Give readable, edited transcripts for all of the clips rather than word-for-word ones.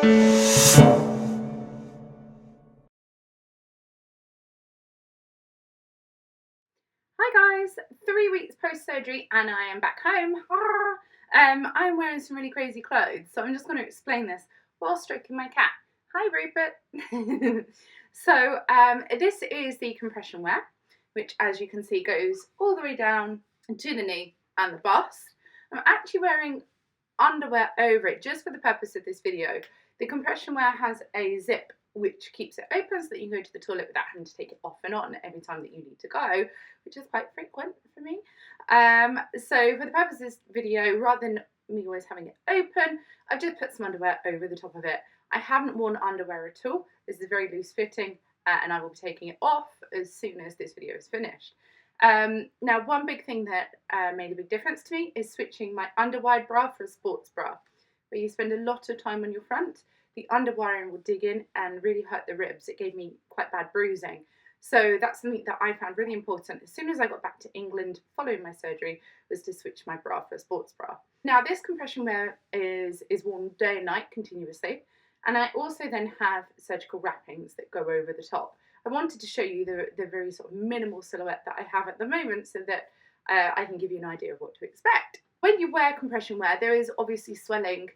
Hi guys, 3 weeks post-surgery and I am back home. I'm wearing some really crazy clothes, so I'm just going to explain this while stroking my cat. Hi Rupert! This is the compression wear, which as you can see goes all the way down to the knee and the bust. I'm actually wearing underwear over it just for the purpose of this video. The compression wear has a zip which keeps it open so that you can go to the toilet without having to take it off and on every time that you need to go, which is quite frequent for me. So for the purpose of this video, rather than me always having it open, I've just put some underwear over the top of it. I haven't worn underwear at all. This is very loose fitting and I will be taking it off as soon as this video is finished. Now, one big thing that made a big difference to me is switching my underwide bra for a sports bra, where you spend a lot of time on your front. The underwiring will dig in and really hurt the ribs. It gave me quite bad bruising. So that's something that I found really important as soon as I got back to England following my surgery, was to switch my bra for a sports bra. Now this compression wear is worn day and night continuously, and I also then have surgical wrappings that go over the top. I wanted to show you the very sort of minimal silhouette that I have at the moment so that I can give you an idea of what to expect. When you wear compression wear, there is obviously swelling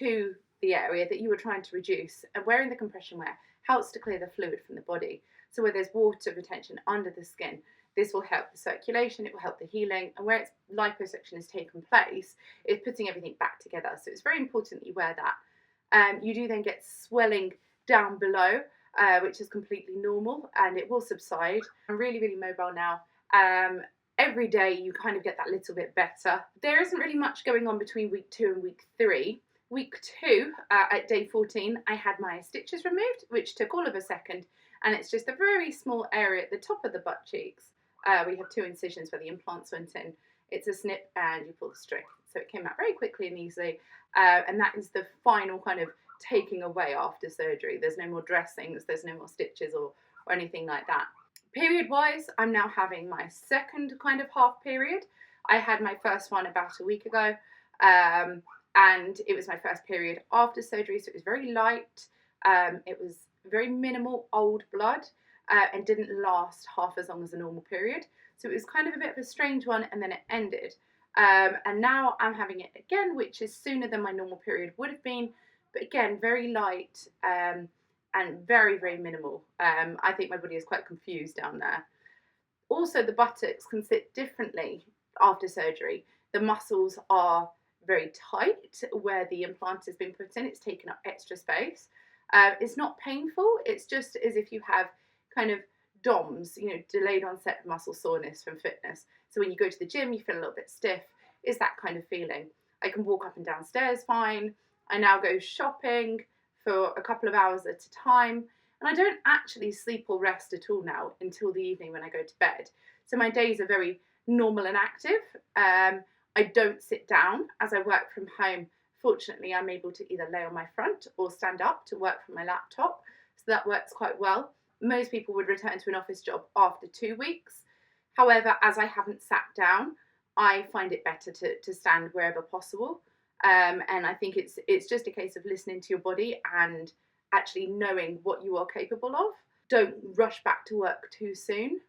to the area that you were trying to reduce, and wearing the compression wear helps to clear the fluid from the body. So where there's water retention under the skin, this will help the circulation, it will help the healing, and where its liposuction has taken place, it's putting everything back together. So it's very important that you wear that. You do then get swelling down below, which is completely normal, and it will subside. I'm really, really mobile now. Every day you kind of get that little bit better. There isn't really much going on between week 2 and week 3. Week 2, at day 14, I had my stitches removed, which took all of a second, and it's just a very small area at the top of the butt cheeks. We have 2 incisions where the implants went in. It's a snip and you pull the string. So it came out very quickly and easily, and that is the final kind of taking away after surgery. There's no more dressings, there's no more stitches or anything like that. Period-wise, I'm now having my second kind of half period. I had my first one about a week ago, and it was my first period after surgery, so it was very light. It was very minimal old blood and didn't last half as long as a normal period. So it was kind of a bit of a strange one, and then it ended. And now I'm having it again, which is sooner than my normal period would have been, but again, very light and very, very minimal. I think my body is quite confused down there. Also, the buttocks can sit differently after surgery. The muscles are very tight where the implant has been put in. It's taken up extra space. It's not painful. It's just as if you have kind of DOMS, delayed onset muscle soreness from fitness. So when you go to the gym, you feel a little bit stiff. It's that kind of feeling. I can walk up and down stairs fine. I now go shopping for a couple of hours at a time. And I don't actually sleep or rest at all now until the evening when I go to bed. So my days are very normal and active. I don't sit down as I work from home. Fortunately, I'm able to either lay on my front or stand up to work from my laptop. So that works quite well. Most people would return to an office job after 2 weeks. However, as I haven't sat down, I find it better to stand wherever possible. And I think it's just a case of listening to your body and actually knowing what you are capable of. Don't rush back to work too soon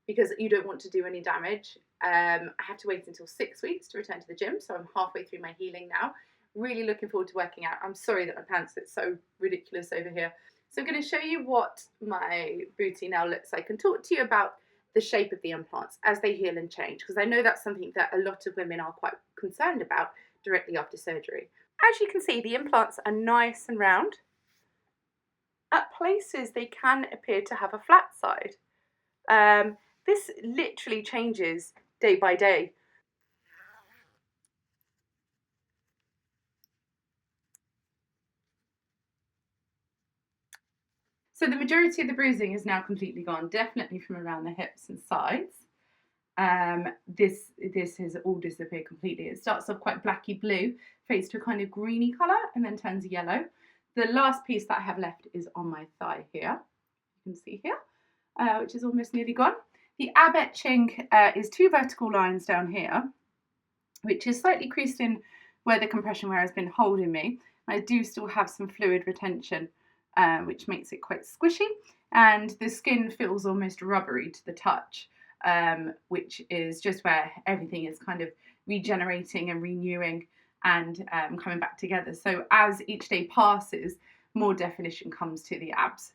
because you don't want to do any damage. I have to wait until 6 weeks to return to the gym, so I'm halfway through my healing now. Really looking forward to working out. I'm sorry that my pants fit so ridiculous over here. So I'm going to show you what my booty now looks like and talk to you about the shape of the implants as they heal and change, because I know that's something that a lot of women are quite concerned about directly after surgery. As you can see, the implants are nice and round. At places they can appear to have a flat side. This literally changes day by day. So the majority of the bruising is now completely gone, definitely from around the hips and sides. This has all disappeared completely. It starts off quite blacky blue, fades to a kind of greeny colour and then turns yellow. The last piece that I have left is on my thigh here. You can see here, which is almost nearly gone. The ab etching is 2 vertical lines down here, which is slightly creased in where the compression wear has been holding me. I do still have some fluid retention, which makes it quite squishy, and the skin feels almost rubbery to the touch, which is just where everything is kind of regenerating and renewing and coming back together. So as each day passes, more definition comes to the abs.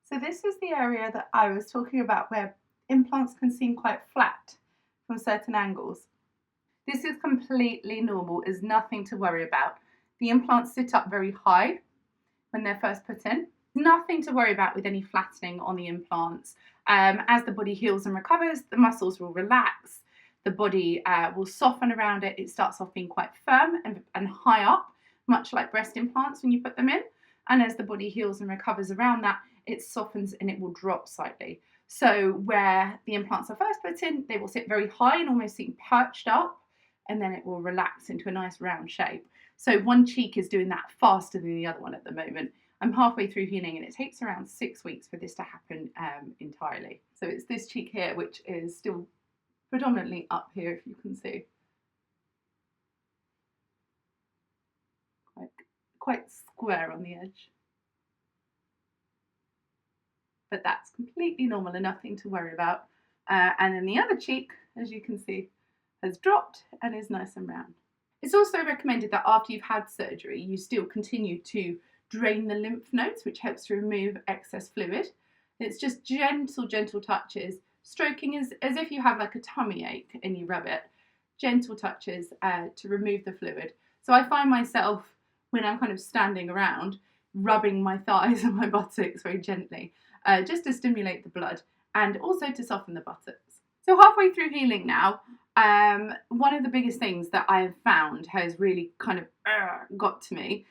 So this is the area that I was talking about where implants can seem quite flat from certain angles. This is completely normal, is nothing to worry about. The implants sit up very high when they're first put in. Nothing to worry about with any flattening on the implants. As the body heals and recovers, the muscles will relax, the body will soften around it. It starts off being quite firm and high up, much like breast implants when you put them in. And as the body heals and recovers around that, it softens and it will drop slightly. So where the implants are first put in, they will sit very high and almost seem perched up, and then it will relax into a nice round shape. So one cheek is doing that faster than the other one at the moment. I'm halfway through healing and it takes around 6 weeks for this to happen entirely. So it's this cheek here, which is still predominantly up here, if you can see. Quite square on the edge. But that's completely normal and nothing to worry about. And then the other cheek, as you can see, has dropped and is nice and round. It's also recommended that after you've had surgery, you still continue to drain the lymph nodes, which helps to remove excess fluid. It's just gentle touches, stroking as if you have like a tummy ache and you rub it. Gentle touches to remove the fluid. So I find myself, when I'm kind of standing around, rubbing my thighs and my buttocks very gently, just to stimulate the blood and also to soften the buttocks. So halfway through healing now, one of the biggest things that I have found has really kind of got to me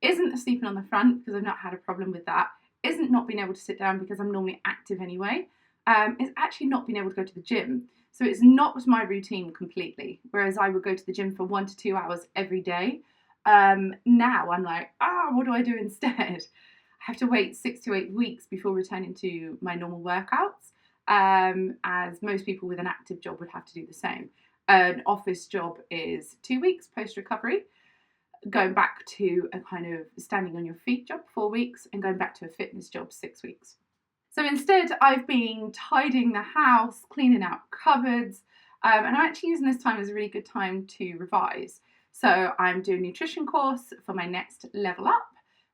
isn't the sleeping on the front, because I've not had a problem with that, isn't not being able to sit down because I'm normally active anyway, it's actually not being able to go to the gym. So it's not my routine completely, whereas I would go to the gym for 1 to 2 hours every day. Now I'm like, what do I do instead? I have to wait 6 to 8 weeks before returning to my normal workouts, as most people with an active job would have to do the same. An office job is 2 weeks post-recovery, going back to a kind of standing on your feet job 4 weeks, and going back to a fitness job 6 weeks. So instead, I've been tidying the house, cleaning out cupboards, and I'm actually using this time as a really good time to revise. So I'm doing a nutrition course for my next level up,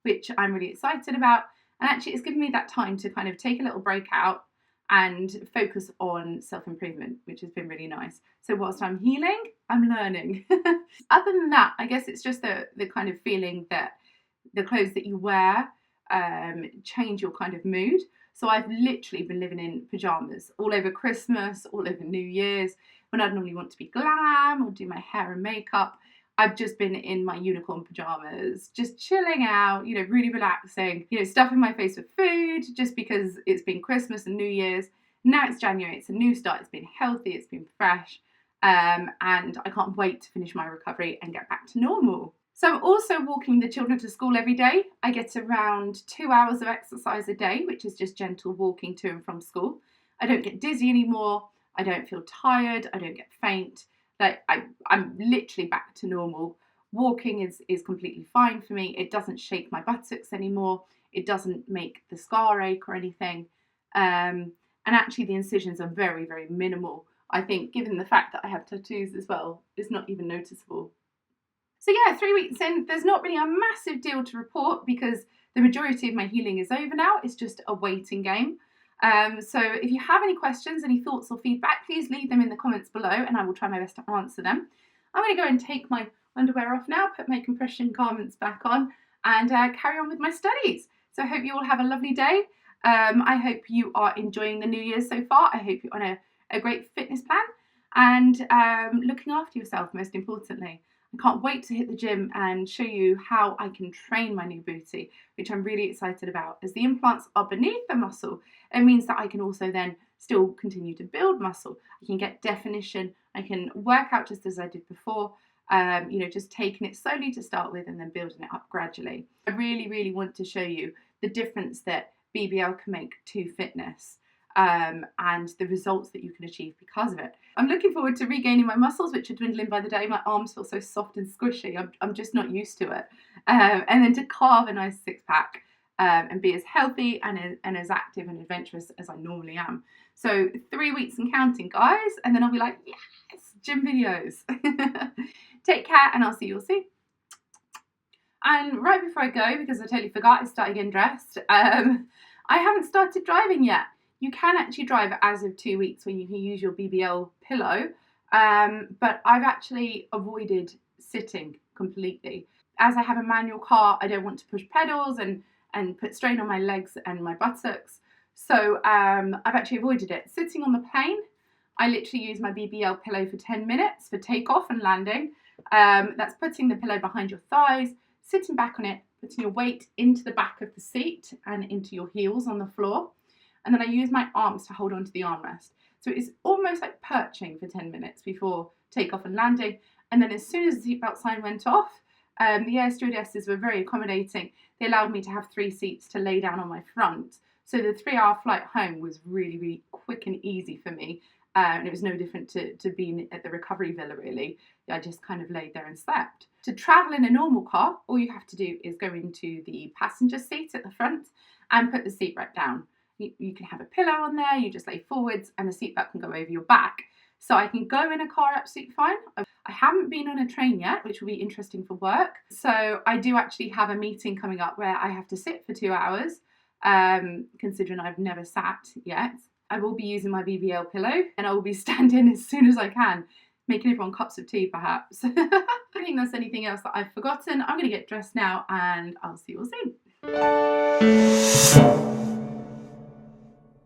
which I'm really excited about. And actually it's given me that time to kind of take a little break out and focus on self-improvement, which has been really nice. So whilst I'm healing, I'm learning. Other than that, I guess it's just the kind of feeling that the clothes that you wear change your kind of mood. So I've literally been living in pajamas all over Christmas, all over New Year's. When I'd normally want to be glam or do my hair and makeup, I've just been in my unicorn pajamas, just chilling out, really relaxing, stuffing my face with food just because it's been Christmas and New Year's. Now it's January, it's a new start, it's been healthy, it's been fresh, and I can't wait to finish my recovery and get back to normal. So I'm also walking the children to school every day. I get around 2 hours of exercise a day, which is just gentle walking to and from school. I don't get dizzy anymore. I don't feel tired. I don't get faint. Like I'm literally back to normal. Walking is completely fine for me. It doesn't shake my buttocks anymore. It doesn't make the scar ache or anything. And actually the incisions are very, very minimal. I think given the fact that I have tattoos as well, it's not even noticeable. So yeah, 3 weeks in, there's not really a massive deal to report because the majority of my healing is over now. It's just a waiting game. So if you have any questions, any thoughts or feedback, please leave them in the comments below and I will try my best to answer them. I'm going to go and take my underwear off now, put my compression garments back on and carry on with my studies. So I hope you all have a lovely day. I hope you are enjoying the New Year so far. I hope you're on a great fitness plan and looking after yourself, most importantly. I can't wait to hit the gym and show you how I can train my new booty, which I'm really excited about. As the implants are beneath the muscle, it means that I can also then still continue to build muscle. I can get definition. I can work out just as I did before, just taking it slowly to start with and then building it up gradually. I really, really want to show you the difference that BBL can make to fitness. And the results that you can achieve because of it. I'm looking forward to regaining my muscles, which are dwindling by the day. My arms feel so soft and squishy. I'm just not used to it. And then to carve a nice six-pack and be as healthy and as active and adventurous as I normally am. So 3 weeks and counting, guys, and then I'll be like, yes, gym videos. Take care, and I'll see you all soon. And right before I go, because I totally forgot, I started getting dressed. I haven't started driving yet. You can actually drive as of 2 weeks when you can use your BBL pillow, but I've actually avoided sitting completely. As I have a manual car, I don't want to push pedals and put strain on my legs and my buttocks, so I've actually avoided it. Sitting on the plane, I literally use my BBL pillow for 10 minutes for takeoff and landing. That's putting the pillow behind your thighs, sitting back on it, putting your weight into the back of the seat and into your heels on the floor. And then I use my arms to hold onto the armrest. So it's almost like perching for 10 minutes before takeoff and landing. And then as soon as the seatbelt sign went off, the air stewardesses were very accommodating. They allowed me to have 3 seats to lay down on my front. So the 3-hour flight home was really, really quick and easy for me. And it was no different to being at the recovery villa, really. I just kind of laid there and slept. To travel in a normal car, all you have to do is go into the passenger seat at the front and put the seat right down. You can have a pillow on there, you just lay forwards, and the seatbelt can go over your back. So I can go in a car absolutely fine. I haven't been on a train yet, which will be interesting for work. So I do actually have a meeting coming up where I have to sit for 2 hours, considering I've never sat yet. I will be using my BBL pillow, and I will be standing as soon as I can, making everyone cups of tea perhaps. I don't think there's anything else that I've forgotten. I'm going to get dressed now, and I'll see you all soon.